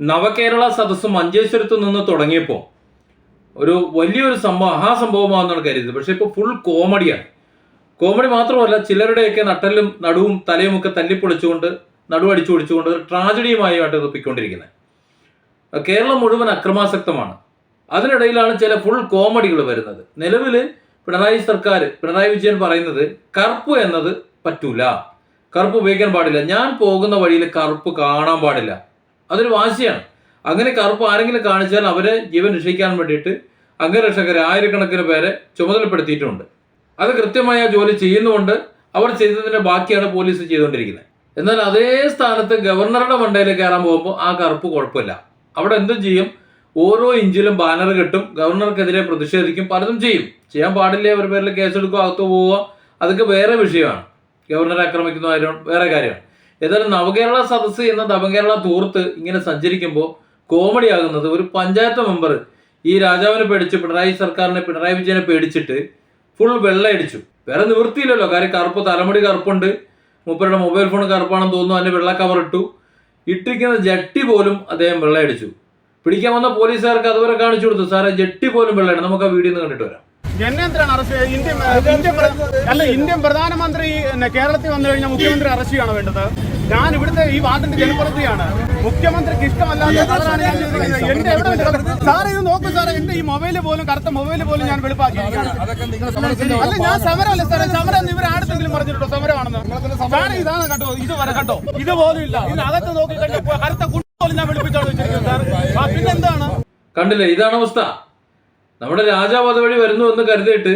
നവകേരള സദസ്സ് മഞ്ചേശ്വരത്ത് നിന്ന് തുടങ്ങിയപ്പോൾ ഒരു വലിയൊരു മഹാസംഭവമാണെന്നാണ് കരുതിയത്. പക്ഷെ ഇപ്പോൾ ഫുൾ കോമഡിയാണ്. കോമഡി മാത്രമല്ല, ചിലരുടെയൊക്കെ നട്ടലും നടുവും തലയും ഒക്കെ തല്ലിപ്പൊളിച്ചുകൊണ്ട് നടുവടിച്ചു പൊളിച്ചുകൊണ്ട് ഒരു ട്രാജഡിയുമായിട്ട് എത്തിക്കൊണ്ടിരിക്കുന്നത്. കേരളം മുഴുവൻ അക്രമാസക്തമാണ്. അതിനിടയിലാണ് ചില ഫുൾ കോമഡികൾ വരുന്നത്. നിലവിൽ പിണറായി വിജയൻ പറയുന്നത് കറുപ്പ് എന്നത് പറ്റൂല, കറുപ്പ് ഉപയോഗിക്കാൻ പാടില്ല, ഞാൻ പോകുന്ന വഴിയിൽ കറുപ്പ് കാണാൻ പാടില്ല. അതൊരു വാശിയാണ്. അങ്ങനെ കറുപ്പ് ആരെങ്കിലും കാണിച്ചാൽ അവരെ ജീവൻ രക്ഷിക്കാൻ വേണ്ടിയിട്ട് അംഗരക്ഷകരെ ആയിരക്കണക്കിന് പേരെ ചുമതലപ്പെടുത്തിയിട്ടുണ്ട്. അത് കൃത്യമായ ജോലി ചെയ്യുന്നുകൊണ്ട് അവർ ചെയ്തതിന്റെ ബാക്കിയാണ് പോലീസ് ചെയ്തുകൊണ്ടിരിക്കുന്നത്. എന്നാൽ അതേ സ്ഥാനത്ത് ഗവർണറുടെ മണ്ടയിൽ കയറാൻ പോകുമ്പോൾ ആ കറുപ്പ് കുഴപ്പമില്ല. അവിടെ എന്തും ചെയ്യും, ഓരോ ഇഞ്ചിലും ബാനർ കെട്ടും, ഗവർണർക്കെതിരെ പ്രതിഷേധിക്കും, പലതും ചെയ്യാൻ പാടില്ല, ഒരു പേരിൽ കേസെടുക്കുക, അകത്ത് പോവുക, അതൊക്കെ വേറെ വിഷയമാണ്. ഗവർണറെ ആക്രമിക്കുന്നതായാലും വേറെ കാര്യമാണ്. ഏതായാലും നവകേരള സദസ്സ് എന്ന നവകേരള തൂർത്ത് ഇങ്ങനെ സഞ്ചരിക്കുമ്പോൾ കോമഡി ആകുന്നത് ഒരു പഞ്ചായത്ത് മെമ്പർ ഈ രാജാവിനെ പേടിച്ച് പിണറായി വിജയനെ പേടിച്ചിട്ട് ഫുൾ വെള്ളയടിച്ചു. വേറെ നിവൃത്തിയില്ലല്ലോ, കാര്യം കറുപ്പ്, തലമുടി കറുപ്പുണ്ട്, മൂപ്പരുടെ മൊബൈൽ ഫോൺ കറുപ്പാണെന്ന് തോന്നുന്നു, അതിന്റെ വെള്ള കവർ ഇട്ടിരിക്കുന്ന ജട്ടി പോലും അദ്ദേഹം വെള്ളയടിച്ചു. പിടിക്കാൻ വന്ന പോലീസുകാർക്ക് അതുവരെ കാണിച്ചു കൊടുത്തു, സാറേ ജട്ടി പോലും വെള്ളയാണ്. നമുക്ക് ആ വീഡിയോ കണ്ടിട്ട് വരാം. എന്നെ എന്തിനാണ് അറസ്റ്റ്? ഇന്ത്യൻ പ്രധാനമന്ത്രി കേരളത്തിൽ വന്നു കഴിഞ്ഞാൽ മുഖ്യമന്ത്രി അറസ്റ്റ് ചെയ്യണോ വേണ്ടത്? ഞാൻ ഇവിടുത്തെ ഈ വാർഡിന്റെ ജനപ്രതിനിധിയാണ്. മുഖ്യമന്ത്രിക്ക് ഇഷ്ടമല്ലാത്ത കളറാണ് ഞാൻ ചെയ്തിരിക്കുന്നത്. എന്റെ എവിടെ സാറേ ഇത് നോക്കൂ സാറേ, എന്റെ ഈ മൊബൈല് പോലും, കറുത്ത മൊബൈല് പോലും ഞാൻ വെളുപ്പാക്കിയിരിക്കുകയാണ്. അല്ല, ഞാൻ സമരമല്ല സാറേ, സമരം ഇവർ ആരെങ്കിലും പറഞ്ഞിട്ടുണ്ടോ സമരമാണെന്ന്? സാറേ ഇതാണ് കേട്ടോ, ഇത് വരെ കേട്ടോ, ഇതുപോലും ഇല്ല. ഇതിനകത്ത് നോക്കി കഴിഞ്ഞാൽ കറുത്ത കുട്ടി പോലും ഞാൻ വെളുപ്പിച്ചോളൂ വെച്ചിരിക്കുന്നത് സാർ. പിന്നെന്താണ്? കണ്ടില്ലേ, ഇതാണ് അവസ്ഥ. നമ്മുടെ രാജാവ് അതുവഴി വരുന്നു എന്ന് കരുതിയിട്ട്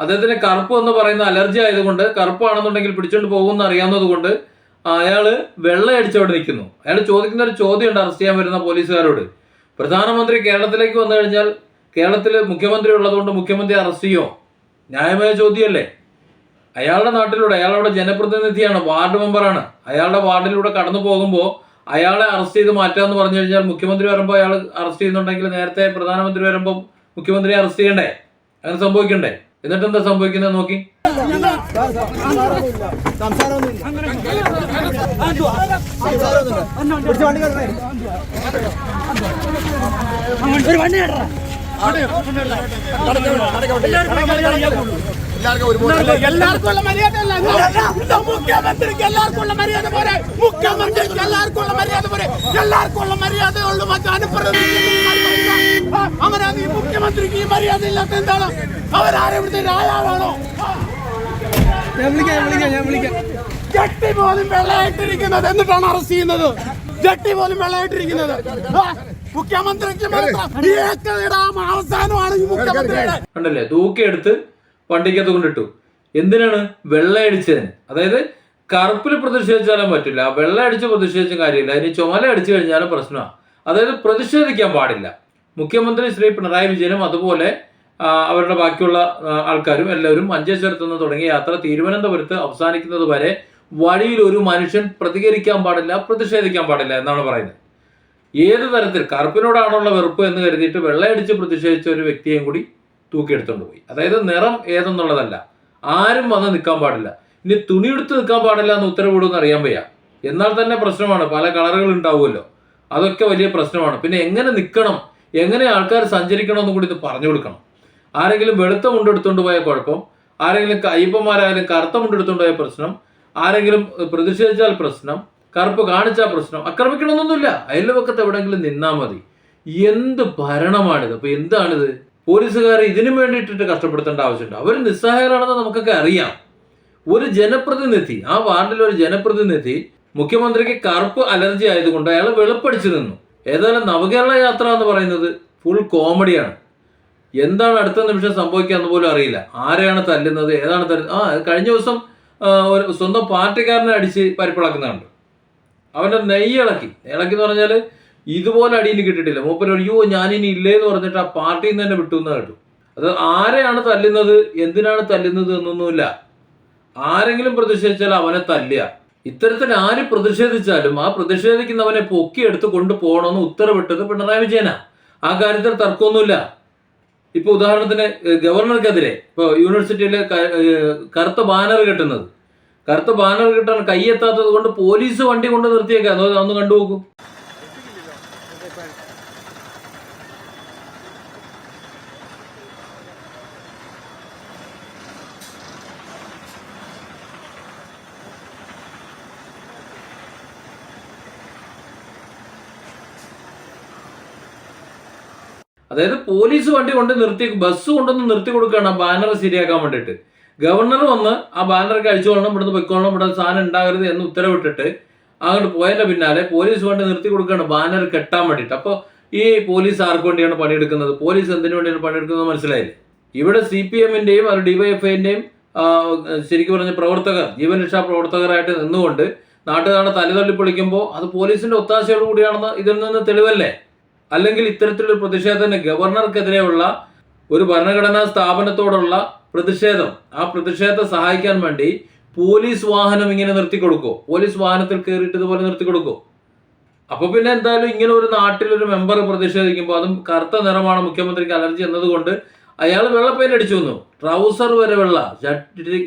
അദ്ദേഹത്തിന് കറുപ്പ് എന്ന് പറയുന്ന അലർജി ആയതുകൊണ്ട്, കറുപ്പാണെന്നുണ്ടെങ്കിൽ പിടിച്ചോണ്ട് പോകുമെന്ന് അറിയാവുന്നത് കൊണ്ട് അയാള് വെള്ളയടിച്ചവിടെ നിൽക്കുന്നു. അയാൾ ചോദിക്കുന്ന ഒരു ചോദ്യമുണ്ട് അറസ്റ്റ് ചെയ്യാൻ വരുന്ന പോലീസുകാരോട്. പ്രധാനമന്ത്രി കേരളത്തിലേക്ക് വന്നു കഴിഞ്ഞാൽ കേരളത്തിൽ മുഖ്യമന്ത്രി ഉള്ളതുകൊണ്ട് മുഖ്യമന്ത്രി അറസ്റ്റ് ചെയ്യോ? ന്യായമായ ചോദ്യമല്ലേ? അയാളുടെ നാട്ടിലൂടെ, അയാളുടെ ജനപ്രതിനിധിയാണ്, വാർഡ് മെമ്പറാണ്, അയാളുടെ വാർഡിലൂടെ കടന്നു പോകുമ്പോൾ അയാളെ അറസ്റ്റ് ചെയ്ത് മാറ്റാന്ന് പറഞ്ഞു കഴിഞ്ഞാൽ മുഖ്യമന്ത്രി വരുമ്പോൾ അയാൾ അറസ്റ്റ് ചെയ്യുന്നുണ്ടെങ്കിൽ നേരത്തെ പ്രധാനമന്ത്രി വരുമ്പോൾ മുഖ്യമന്ത്രിയെ അറസ്റ്റ് ചെയ്യണ്ടേ? അങ്ങനെ സംഭവിക്കണ്ടേ? എന്നിട്ട് എന്താ സംഭവിക്കുന്നത് നോക്കി. എല്ലാവർക്കും മര്യാദ മുഖ്യമന്ത്രിക്ക്, എല്ലാവർക്കും മര്യാദ പോരെ, മുഖ്യമന്ത്രിക്ക് എല്ലാവർക്കും മര്യാദ പോരെ, എല്ലാവർക്കും മര്യാദയുള്ളൂ. അങ്ങനെ ഈ മുഖ്യമന്ത്രിക്ക് ഈ മര്യാദ ഇല്ലാത്ത എന്താണ്? അവരാരെവിടുത്തെ രാജാവാണോ? ജട്ടി പോലും വെള്ളയായിട്ടിരിക്കുന്നത് എന്നിട്ടാണ് അറസ്റ്റ് ചെയ്യുന്നത്. ജട്ടി പോലും വെള്ളയായിട്ടിരിക്കുന്നത് മുഖ്യമന്ത്രിക്ക് അവസാനമാണ് ഈ മുഖ്യമന്ത്രിയുടെ. കണ്ടല്ലേ, തൂക്കിയെടുത്ത് വണ്ടിക്കകത്ത് കൊണ്ടിട്ടു. എന്തിനാണ്? വെള്ളയടിച്ചതിന്. അതായത് കറുപ്പിൽ പ്രതിഷേധിച്ചാലും പറ്റില്ല, വെള്ളയടിച്ച് പ്രതിഷേധിച്ച കാര്യമില്ല, ഇനി ചുമല അടിച്ചു കഴിഞ്ഞാലും പ്രശ്നമാണ്. അതായത് പ്രതിഷേധിക്കാൻ പാടില്ല. മുഖ്യമന്ത്രി ശ്രീ പിണറായി വിജയനും അതുപോലെ അവരുടെ ബാക്കിയുള്ള ആൾക്കാരും എല്ലാവരും മഞ്ചേശ്വരത്ത് നിന്ന് തുടങ്ങിയ യാത്ര തിരുവനന്തപുരത്ത് അവസാനിക്കുന്നത് വരെ വഴിയിൽ ഒരു മനുഷ്യൻ പ്രതികരിക്കാൻ പാടില്ല, പ്രതിഷേധിക്കാൻ പാടില്ല എന്നാണ് പറയുന്നത്. ഏത് തരത്തിൽ കറുപ്പിനോടാണുള്ള വെറുപ്പ് എന്ന് കരുതിയിട്ട് വെള്ളയടിച്ച് പ്രതിഷേധിച്ച ഒരു വ്യക്തിയെയും കൂടി തൂക്കിയെടുത്തുകൊണ്ട് പോയി. അതായത് നിറം ഏതെന്നുള്ളതല്ല, ആരും വന്ന് നിൽക്കാൻ പാടില്ല, ഇനി തുണിയെടുത്ത് നിൽക്കാൻ പാടില്ല എന്ന് ഉത്തരവിടുമെന്ന് അറിയാൻ വയ്യ. എന്നാൽ തന്നെ പ്രശ്നമാണ്, പല കളറുകൾ ഉണ്ടാവുമല്ലോ, അതൊക്കെ വലിയ പ്രശ്നമാണ്. പിന്നെ എങ്ങനെ നിൽക്കണം, എങ്ങനെ ആൾക്കാർ സഞ്ചരിക്കണം എന്നും കൂടി ഇത് പറഞ്ഞു കൊടുക്കണം. ആരെങ്കിലും വെളുത്ത മുണ്ടെടുത്തുകൊണ്ട് പോയ കുഴപ്പം, ആരെങ്കിലും അയ്യപ്പന്മാരായാലും കറുത്ത മുണ്ടെടുത്തുകൊണ്ട് പോയ പ്രശ്നം, ആരെങ്കിലും പ്രതിഷേധിച്ചാൽ പ്രശ്നം, കറുപ്പ് കാണിച്ചാൽ പ്രശ്നം. ആക്രമിക്കണമെന്നൊന്നുമില്ല, അയൽവക്കത്ത് എവിടെയെങ്കിലും നിന്നാൽ മതി. എന്ത് ഭരണമാണിത്? അപ്പൊ എന്താണിത്? പോലീസുകാരെ ഇതിനു വേണ്ടിയിട്ടിട്ട് കഷ്ടപ്പെടുത്തേണ്ട ആവശ്യമുണ്ട്? അവർ നിസ്സഹായരാണെന്ന് നമുക്കൊക്കെ അറിയാം. ഒരു ജനപ്രതിനിധി, ആ വാർഡിലെ ഒരു ജനപ്രതിനിധി മുഖ്യമന്ത്രിക്ക് കറുപ്പ് അലർജി ആയതുകൊണ്ട് അയാൾ വെളുപ്പടിച്ചു നിന്നു. ഏതായാലും നവകേരള യാത്ര എന്ന് പറയുന്നത് ഫുൾ കോമഡിയാണ്. എന്താണ് അടുത്ത നിമിഷം സംഭവിക്കാന്ന് പോലും അറിയില്ല. ആരെയാണ് തല്ലുന്നത്, ഏതാണ് തല്ലുന്നത്? കഴിഞ്ഞ ദിവസം ഒരു സ്വന്തം പാർട്ടിക്കാരനെ അടിച്ച് പരിപ്പിളക്കുന്നുണ്ട്. അവൻ്റെ ഇളക്കി എന്ന് പറഞ്ഞാൽ ഇതുപോലെ അടിയിൽ കിട്ടിയിട്ടില്ല. മൂപ്പര് അയ്യോ ഞാനിനി ഇല്ലേന്ന് പറഞ്ഞിട്ട് ആ പാർട്ടിയിൽ നിന്ന് തന്നെ വിട്ടു എന്ന് കേട്ടു. അത് ആരെയാണ് തല്ലുന്നത്, എന്തിനാണ് തല്ലുന്നത് എന്നൊന്നുമില്ല. ആരെങ്കിലും പ്രതിഷേധിച്ചാൽ അവനെ തല്ലുക. ഇത്തരത്തിൽ ആര് പ്രതിഷേധിച്ചാലും ആ പ്രതിഷേധിക്കുന്നവനെ പൊക്കിയെടുത്ത് കൊണ്ടുപോകണമെന്ന് ഉത്തരവിട്ടത് പിണറായി വിജയനാ. ആ കാര്യത്തിൽ തർക്കമൊന്നുമില്ല. ഇപ്പൊ ഉദാഹരണത്തിന് ഗവർണർക്കെതിരെ ഇപ്പൊ യൂണിവേഴ്സിറ്റിയിലെ കറുത്ത ബാനർ കെട്ടാൻ കൈയെത്താത്തത് കൊണ്ട് പോലീസ് വണ്ടി കൊണ്ട് നിർത്തിയേക്കാം. ഒന്ന് കണ്ടുപോകും. അതായത് പോലീസ് വണ്ടി കൊണ്ട് നിർത്തി, ബസ് കൊണ്ടൊന്ന് നിർത്തി കൊടുക്കുകയാണ് ബാനർ ശരിയാക്കാൻ വേണ്ടിയിട്ട്. ഗവർണർ വന്ന് ആ ബാനറൊക്കെ അഴിച്ചുകൊള്ളണം, ഇവിടുന്ന് പൊയ്ക്കോളണം, ഇവിടെ സാധനം ഉണ്ടാകരുത് എന്ന് ഉത്തരവിട്ടിട്ട് അങ്ങോട്ട് പോയതിന്റെ പിന്നാലെ പോലീസ് വണ്ടി നിർത്തി കൊടുക്കുകയാണ് ബാനർ കെട്ടാൻ വേണ്ടിയിട്ട്. അപ്പോൾ ഈ പോലീസ് ആർക്ക് വേണ്ടിയാണ് പണിയെടുക്കുന്നത്? പോലീസ് എന്തിനു വേണ്ടിയാണ് പണിയെടുക്കുന്നത് മനസ്സിലായില്ലേ? ഇവിടെ CPM-ന്റെയും അത് DYFI-ന്റെയും ശരിക്കും പറഞ്ഞ പ്രവർത്തകർ, ജീവൻ രക്ഷാ പ്രവർത്തകരായിട്ട് നിന്നുകൊണ്ട് നാട്ടുകാരുടെ തലതള്ളി പൊളിക്കുമ്പോൾ അത് പോലീസിന്റെ ഒത്താശയോട് കൂടിയാണെന്ന് ഇതിൽ നിന്ന് തെളിവല്ലേ? അല്ലെങ്കിൽ ഇത്തരത്തിലൊരു പ്രതിഷേധത്തിന് ഗവർണർക്കെതിരെയുള്ള ഒരു ഭരണഘടനാ സ്ഥാപനത്തോടുള്ള പ്രതിഷേധം, ആ പ്രതിഷേധത്തെ സഹായിക്കാൻ വേണ്ടി പോലീസ് വാഹനം ഇങ്ങനെ നിർത്തിക്കൊടുക്കോ? പോലീസ് വാഹനത്തിൽ കയറിയിട്ട് ഇതുപോലെ നിർത്തിക്കൊടുക്കോ? അപ്പൊ പിന്നെ എന്തായാലും ഇങ്ങനെ ഒരു നാട്ടിലൊരു മെമ്പർ പ്രതിഷേധിക്കുമ്പോൾ, അതും കറുത്ത നിറമാണ്, മുഖ്യമന്ത്രിക്ക് അലർജി എന്നതുകൊണ്ട് അയാൾ വെള്ള പെയിന്റ് അടിച്ചു വന്നു, ട്രൗസർ വരെ വെള്ള,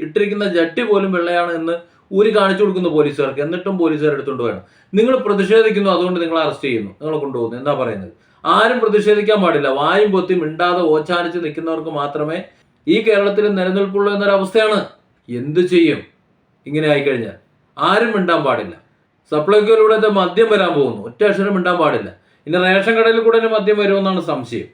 ഇട്ടിരിക്കുന്ന ജട്ടി പോലും വെള്ളയാണ് എന്ന് ഊരി കാണിച്ചു കൊടുക്കുന്നു പോലീസുകാർക്ക്. എന്നിട്ടും പോലീസുകാർ എടുത്തുകൊണ്ട് വേണം. നിങ്ങൾ പ്രതിഷേധിക്കുന്നു, അതുകൊണ്ട് നിങ്ങൾ അറസ്റ്റ് ചെയ്യുന്നു, നിങ്ങൾ കൊണ്ടുപോകുന്നു. എന്താ പറയുന്നത്? ആരും പ്രതിഷേധിക്കാൻ പാടില്ല. വായും പൊത്തി മിണ്ടാതെ ഓച്ചാനിച്ച് നിൽക്കുന്നവർക്ക് മാത്രമേ ഈ കേരളത്തിൽ നിലനിൽപ്പുള്ളൂ എന്നൊരവസ്ഥയാണ്. എന്തു ചെയ്യും ഇങ്ങനെ ആയിക്കഴിഞ്ഞാൽ? ആരും മിണ്ടാൻ പാടില്ല. സപ്ലൈകോയിലൂടെ മദ്യം വരാൻ പോകുന്നു, ഒറ്റ അക്ഷരം മിണ്ടാൻ പാടില്ല. ഇനി റേഷൻ കടയിൽ കൂടെ മദ്യം വരുമെന്നാണ് സംശയം.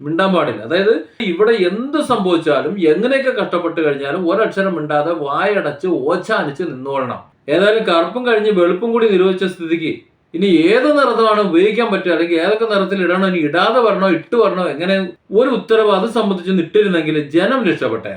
മിണ്ടാൻ പാടില്ല. അതായത് ഇവിടെ എന്ത് സംഭവിച്ചാലും എങ്ങനെയൊക്കെ കഷ്ടപ്പെട്ട് കഴിഞ്ഞാലും ഒരക്ഷരം മിണ്ടാതെ വായടച്ച് ഓച്ചാനിച്ച് നിന്നോളണം. ഏതായാലും കറുപ്പും കഴിഞ്ഞ് വെളുപ്പും കൂടി നിരോധിച്ച സ്ഥിതിക്ക് ഇനി ഏത് നിറമാണ് ഉപയോഗിക്കാൻ പറ്റുക, അല്ലെങ്കിൽ ഏതൊക്കെ നിറത്തിൽ ഇടണോ, ഇനി ഇടാതെ വരണോ ഇട്ട് വരണോ, എങ്ങനെ ഒരു ഉത്തരവ് അത് സംബന്ധിച്ച് ഇട്ടിരുന്നെങ്കിൽ ജനം രക്ഷപ്പെട്ടേ.